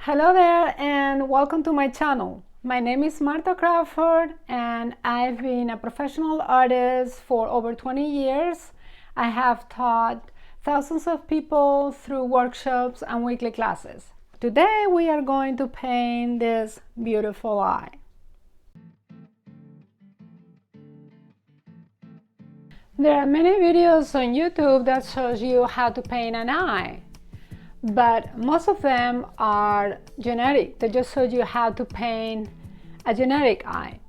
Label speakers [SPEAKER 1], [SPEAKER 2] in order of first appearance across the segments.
[SPEAKER 1] Hello there and welcome to my channel. My name is Marta Crawford and I've been a professional artist for over 20 years. I have taught thousands of people through workshops and weekly classes. Today we are going to paint this beautiful eye. There are many videos on YouTube that shows you how to paint an eye. But most of them are generic. They just show you how to paint a generic eye,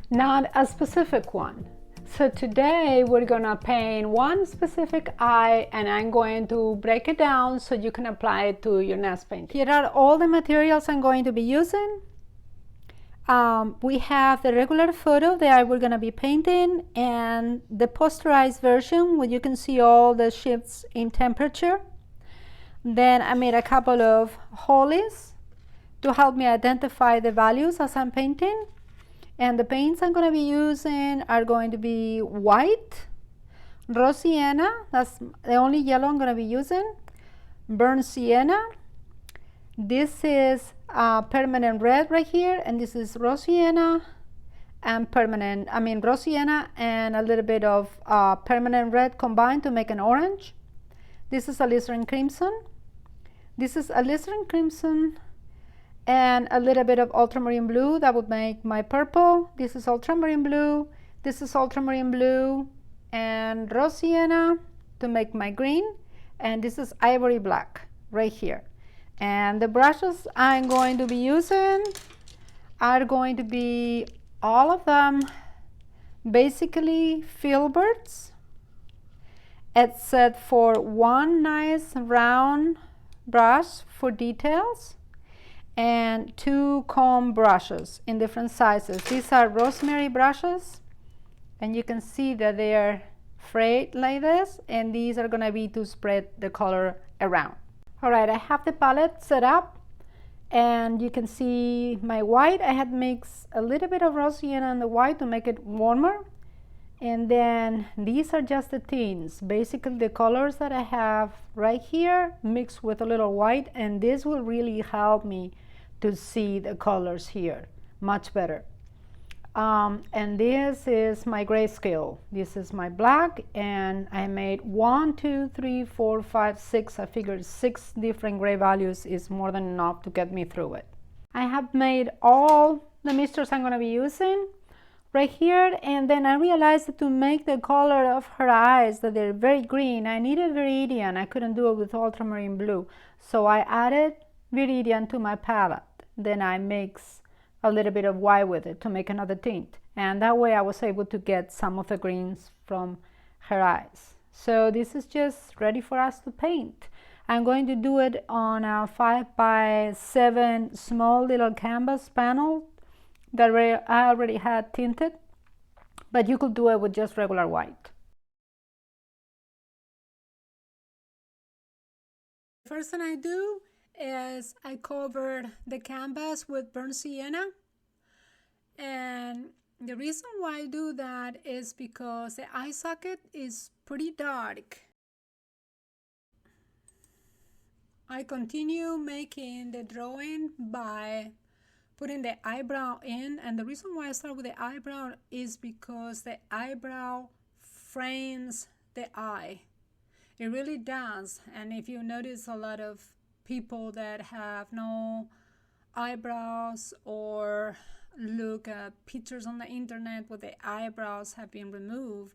[SPEAKER 1] not a specific one. So today we're gonna paint one specific eye and I'm going to break it down so you can apply it to your next painting. Here are all the materials I'm going to be using. We have the regular photo that we're gonna be painting and the posterized version where you can see all the shifts in temperature. Then I made a couple of holes to help me identify the values as I'm painting. And the paints I'm going to be using are going to be white, raw sienna, that's the only yellow I'm going to be using, burnt sienna. This is permanent red right here, and this is raw sienna and raw sienna and a little bit of permanent red combined to make an orange. This is alizarin crimson. This is alizarin crimson and a little bit of ultramarine blue that would make my purple. This is ultramarine blue. This is ultramarine blue and raw sienna to make my green. And this is ivory black right here. And the brushes I'm going to be using are going to be all of them basically filberts, except for one nice round brush for details and two comb brushes in different sizes. These are rosemary brushes and you can see that they are frayed like this, and these are going to be to spread the color around. All right, I have the palette set up and you can see my white. I had mixed a little bit of raw sienna in the white to make it warmer. And then these are just the tints, basically the colors that I have right here mixed with a little white, and this will really help me to see the colors here much better. And this is my grayscale. This is my black, and I made 1, 2, 3, 4, 5, 6. I figured 6 different gray values is more than enough to get me through it. I have made all the mixtures I'm going to be using right here, and then I realized that to make the color of her eyes, that they're very green, I needed viridian. I couldn't do it with ultramarine blue, so I added viridian to my palette. Then I mix a little bit of white with it to make another tint, and that way I was able to get some of the greens from her eyes. So this is just ready for us to paint. I'm going to do it on a 5x7 small little canvas panel that I already had tinted, but you could do it with just regular white. First thing I do is I covered the canvas with burnt sienna, and the reason why I do that is because the eye socket is pretty dark. I continue making the drawing by putting the eyebrow in, and the reason why I start with the eyebrow is because the eyebrow frames the eye. It really does. And if you notice, a lot of people that have no eyebrows or look at pictures on the internet where the eyebrows have been removed,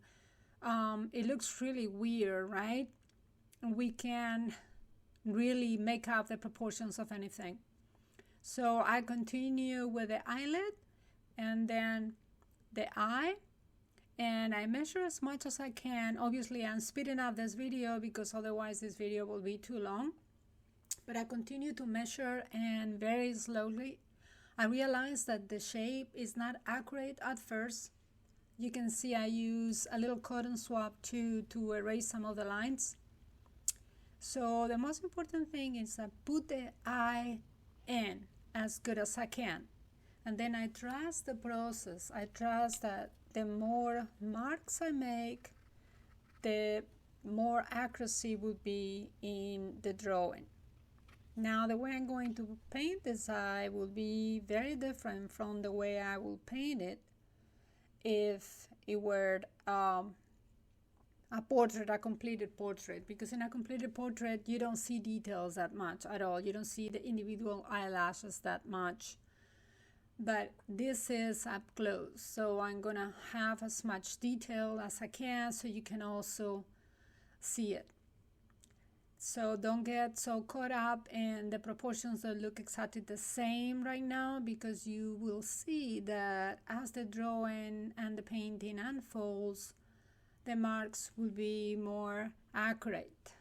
[SPEAKER 1] it looks really weird, right? We can really make out the proportions of anything. So I continue with the eyelid and then the eye, and I measure as much as I can. Obviously I'm speeding up this video because otherwise this video will be too long, but I continue to measure, and very slowly I realize that the shape is not accurate at first. You can see I use a little cotton swab to erase some of the lines. So the most important thing is I put the eye in as good as I can, and then I trust the process. I trust that the more marks I make, the more accuracy would be in the drawing. Now the way I'm going to paint this eye will be very different from the way I will paint it if it were a portrait, a completed portrait, because in a completed portrait you don't see details that much at all. You don't see the individual eyelashes that much. But this is up close, so I'm gonna have as much detail as I can so you can also see it. So don't get so caught up in the proportions that look exactly the same right now, because you will see that as the drawing and the painting unfolds, the marks will be more accurate.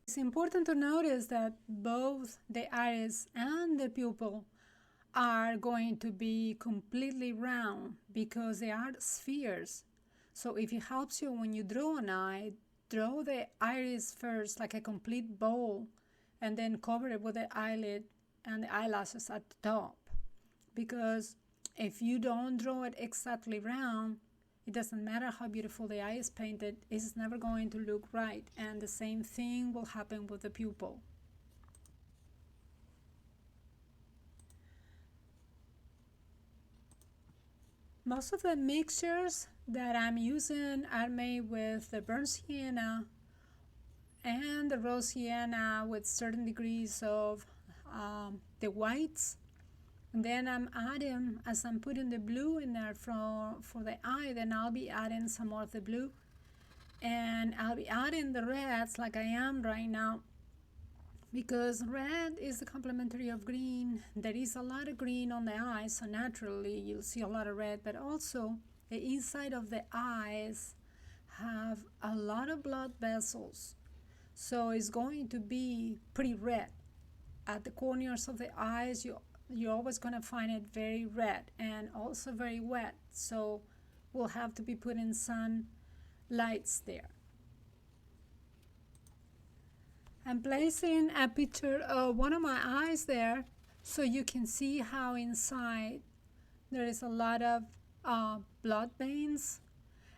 [SPEAKER 1] It's important to notice that both the iris and the pupil are going to be completely round because they are spheres. So if it helps you when you draw an eye, draw the iris first like a complete bowl and then cover it with the eyelid and the eyelashes at the top. Because if you don't draw it exactly round, it doesn't matter how beautiful the eye is painted, it's never going to look right. And the same thing will happen with the pupil. Most of the mixtures that I'm using are made with the burnt sienna and the rose sienna with certain degrees of the whites. And then I'm adding, as I'm putting the blue in there for the eye, then I'll be adding some more of the blue. And I'll be adding the reds like I am right now, because red is the complementary of green. There is a lot of green on the eyes, so naturally you'll see a lot of red, but also the inside of the eyes have a lot of blood vessels, so it's going to be pretty red. At the corners of the eyes, you're always going to find it very red and also very wet, so we'll have to be putting sun lights there. I'm placing a picture of one of my eyes there so you can see how inside there is a lot of blood veins.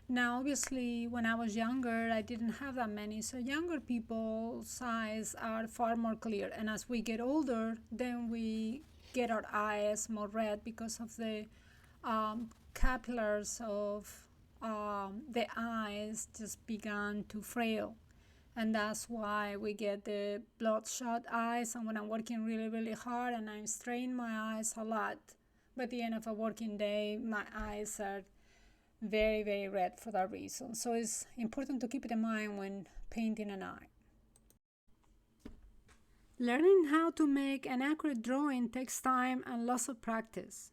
[SPEAKER 1] Now obviously when I was younger I didn't have that many, so younger people's eyes are far more clear, and as we get older then we get our eyes more red because of the capillaries of the eyes just began to frail. And that's why we get the bloodshot eyes. And when I'm working really hard and I'm straining my eyes a lot, by the end of a working day, my eyes are very red for that reason. So it's important to keep it in mind when painting an eye. Learning how to make an accurate drawing takes time and lots of practice.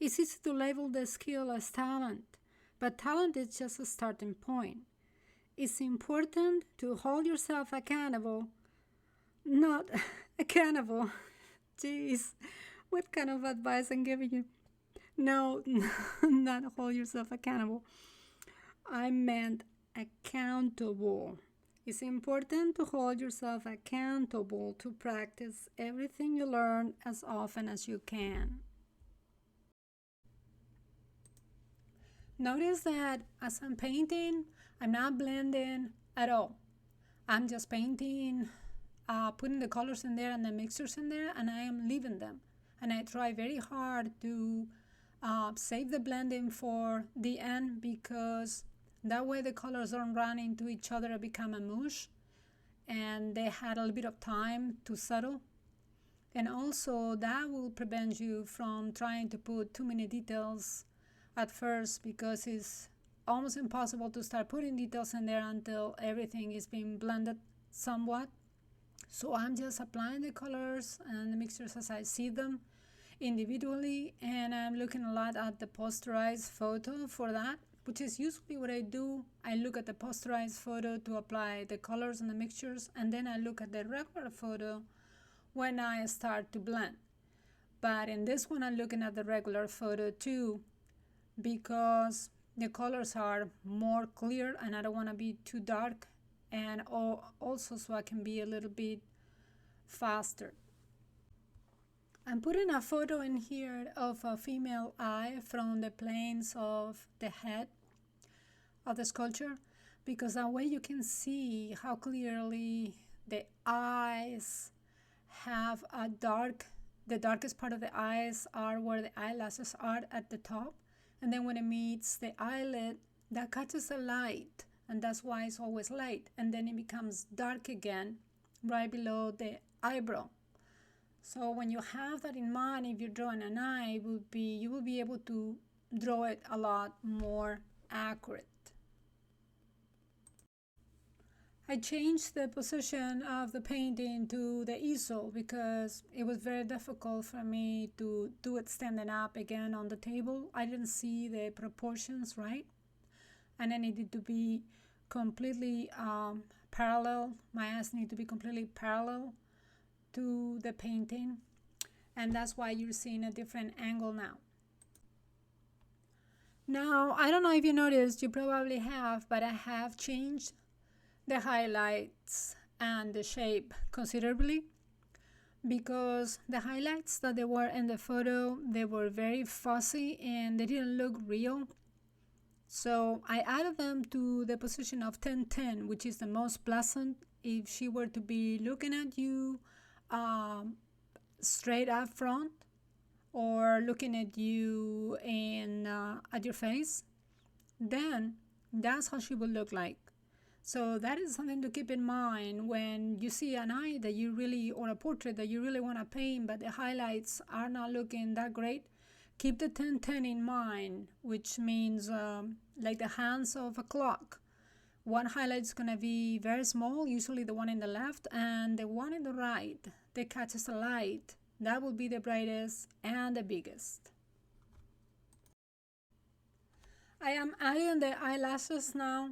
[SPEAKER 1] It's easy to label the skill as talent, but talent is just a starting point. It's important to hold yourself accountable, not accountable. Jeez, what kind of advice I'm giving you? No, not hold yourself accountable. I meant accountable. It's important to hold yourself accountable to practice everything you learn as often as you can. Notice that as I'm painting, I'm not blending at all. I'm just painting, putting the colors in there and the mixtures in there, and I am leaving them. And I try very hard to save the blending for the end, because that way the colors don't run into each other and become a mush, and they had a little bit of time to settle. And also that will prevent you from trying to put too many details at first, because it's almost impossible to start putting details in there until everything is being blended somewhat. So I'm just applying the colors and the mixtures as I see them individually, and I'm looking a lot at the posterized photo for that, which is usually what I do. I look at the posterized photo to apply the colors and the mixtures, and then I look at the regular photo when I start to blend. But in this one I'm looking at the regular photo too, because the colors are more clear and I don't want to be too dark, and also so I can be a little bit faster. I'm putting a photo in here of a female eye from the planes of the head of the sculpture, because that way you can see how clearly the eyes have the darkest part of the eyes are where the eyelashes are at the top. And then when it meets the eyelid, that catches the light. And that's why it's always light. And then it becomes dark again right below the eyebrow. So when you have that in mind, if you're drawing an eye, you will be able to draw it a lot more accurate. I changed the position of the painting to the easel because it was very difficult for me to do it standing up again on the table. I didn't see the proportions right, and I needed to be completely parallel. My eyes need to be completely parallel to the painting, and that's why you're seeing a different angle now. Now, I don't know if you noticed, you probably have, but I have changed the highlights and the shape considerably, because the highlights that they were in the photo, they were very fuzzy and they didn't look real. So I added them to the position of 10-10, which is the most pleasant. If she were to be looking at you straight up front, or looking at you at your face, then that's how she would look like. So that is something to keep in mind when you see an eye that you really, or a portrait that you really want to paint, but the highlights are not looking that great. Keep the 10-10 in mind, which means like the hands of a clock. One highlight is going to be very small, usually the one in the left, and the one in the right that catches the light, that will be the brightest and the biggest. I am adding the eyelashes now,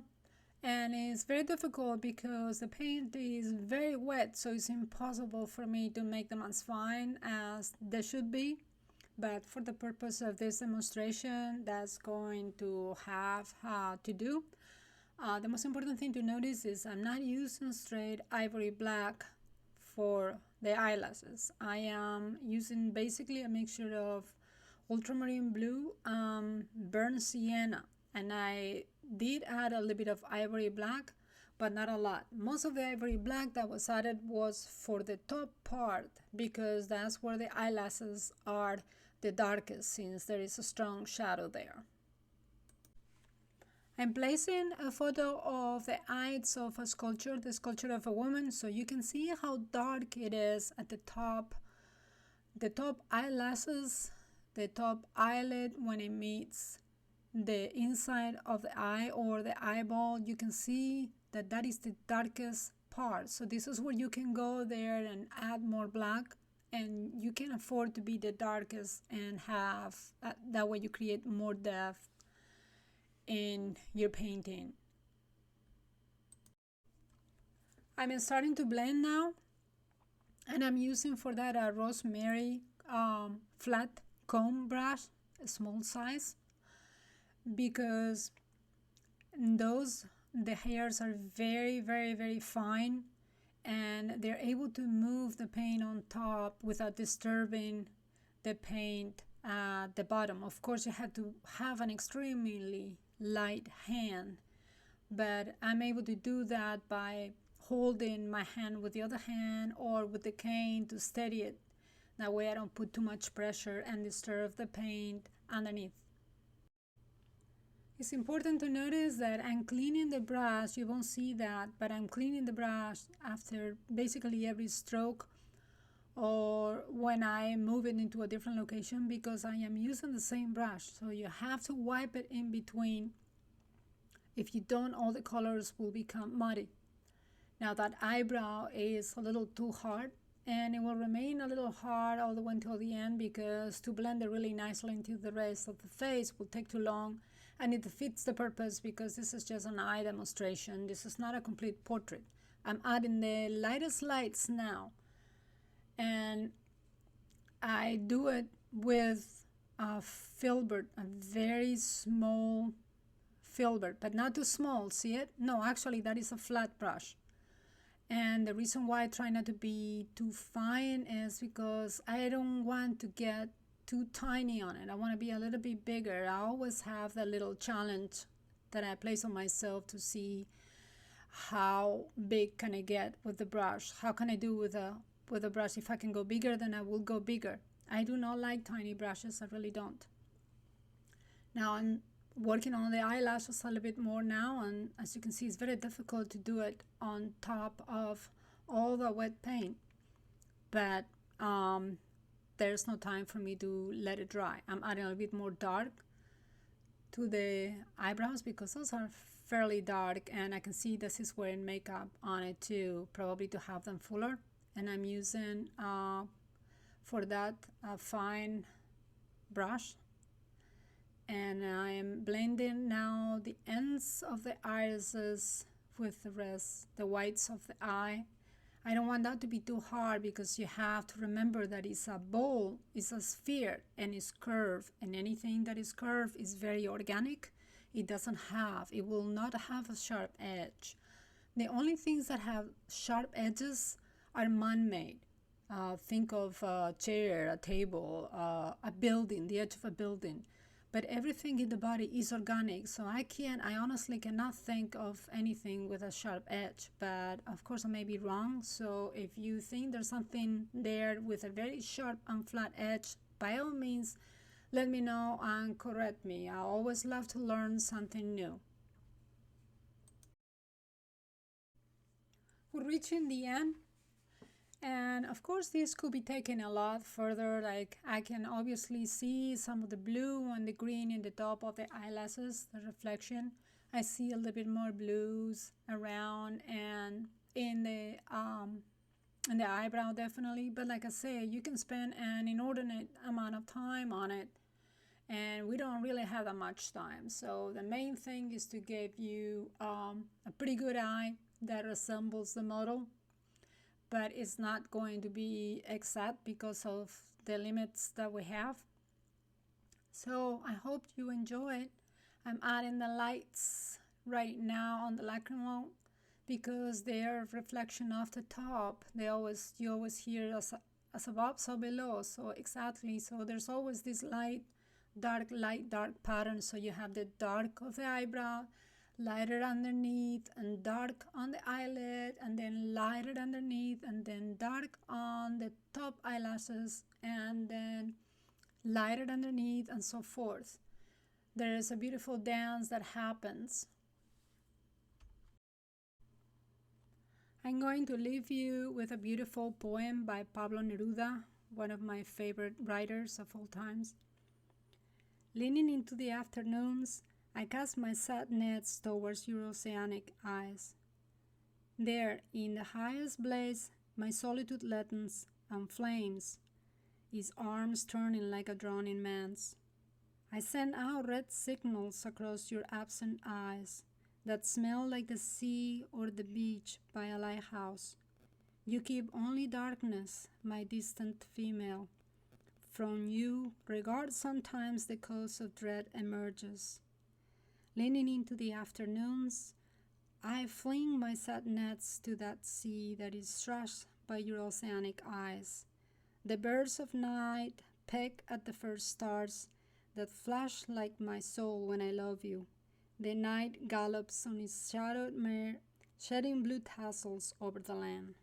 [SPEAKER 1] and it's very difficult because the paint is very wet, so it's impossible for me to make them as fine as they should be. But for the purpose of this demonstration, that's going to have to do. The most important thing to notice is I'm not using straight ivory black for the eyelashes. I am using basically a mixture of ultramarine blue, burnt sienna, and I did add a little bit of ivory black, but not a lot. Most of the ivory black that was added was for the top part, because that's where the eyelashes are the darkest, since there is a strong shadow there. I'm placing a photo of the eyes of a sculpture, the sculpture of a woman, so you can see how dark it is at the top eyelashes, the top eyelid. When it meets the inside of the eye or the eyeball, you can see that that is the darkest part. So this is where you can go there and add more black, and you can afford to be the darkest and have that way you create more depth in your painting. I'm starting to blend now, and I'm using for that a rosemary flat comb brush, a small size, because the hairs are very, very, very fine, and they're able to move the paint on top without disturbing the paint at the bottom. Of course, you have to have an extremely light hand, but I'm able to do that by holding my hand with the other hand or with the cane to steady it. That way I don't put too much pressure and disturb the paint underneath. It's important to notice that I'm cleaning the brush. You won't see that, but I'm cleaning the brush after basically every stroke, or when I move it into a different location, because I am using the same brush. So you have to wipe it in between. If you don't, all the colors will become muddy. Now that eyebrow is a little too hard, and it will remain a little hard all the way until the end, because to blend it really nicely into the rest of the face will take too long, and it defeats the purpose because this is just an eye demonstration. This is not a complete portrait. I'm adding the lightest lights now, and I do it with a filbert, a very small filbert, but not too small. See it? No, actually that is a flat brush. And the reason why I try not to be too fine is because I don't want to get too tiny on it. I want to be a little bit bigger. I always have that little challenge that I place on myself to see how big can I get with the brush. How can I do with a with a brush. If I can go bigger, then I will go bigger. I do not like tiny brushes, I really don't. Now I'm working on the eyelashes a little bit more now, and as you can see, it's very difficult to do it on top of all the wet paint. But there's no time for me to let it dry. I'm adding a little bit more dark to the eyebrows because those are fairly dark, and I can see this is wearing makeup on it too, probably to have them fuller. And I'm using for that a fine brush, and I'm blending now the ends of the irises with the rest, the whites of the eye. I don't want that to be too hard because you have to remember that it's a bowl, it's a sphere, and it's curved, and anything that is curved is very organic. It will not have a sharp edge. The only things that have sharp edges are man-made. Think of a chair, a table, a building, the edge of a building. But everything in the body is organic, so I honestly cannot think of anything with a sharp edge. But of course I may be wrong, so if you think there's something there with a very sharp and flat edge, by all means let me know and correct me. I always love to learn something new. We're reaching the end, and of course this could be taken a lot further. Like I can obviously see some of the blue and the green in the top of the eyelashes, the reflection. I see a little bit more blues around and in the eyebrow definitely. But like I say, you can spend an inordinate amount of time on it, and we don't really have that much time. So the main thing is to give you a pretty good eye that resembles the model, but it's not going to be exact because of the limits that we have. So I hope you enjoy it. I'm adding the lights right now on the lacrimal because they are reflection of the top. You always hear as above, so below. So exactly. So there's always this light, dark pattern. So you have the dark of the eyebrow, lighter underneath, and dark on the eyelid, and then lighter underneath, and then dark on the top eyelashes, and then lighter underneath, and so forth. There is a beautiful dance that happens. I'm going to leave you with a beautiful poem by Pablo Neruda, one of my favorite writers of all times. Leaning into the afternoons, I cast my sad nets towards your oceanic eyes. There, in the highest blaze, my solitude lengthens and flames, his arms turning like a drowning man's. I send out red signals across your absent eyes that smell like the sea or the beach by a lighthouse. You keep only darkness, my distant female. From you, regard sometimes the cause of dread emerges. Leaning into the afternoons, I fling my sad nets to that sea that is thrashed by your oceanic eyes. The birds of night peck at the first stars that flash like my soul when I love you. The night gallops on its shadowed mare, shedding blue tassels over the land.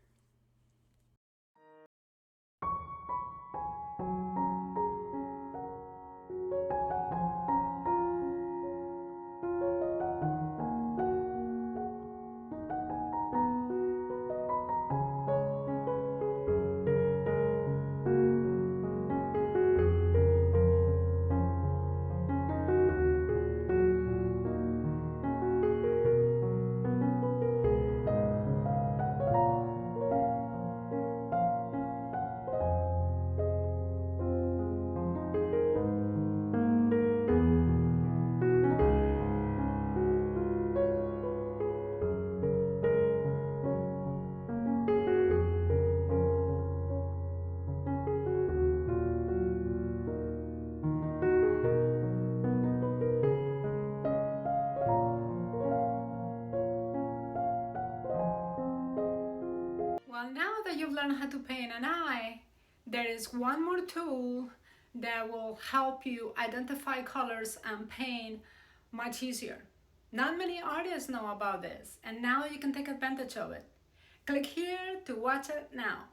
[SPEAKER 1] Well, now that you've learned how to paint an eye, there is one more tool that will help you identify colors and paint much easier. Not many artists know about this, and now you can take advantage of it. Click here to watch it now.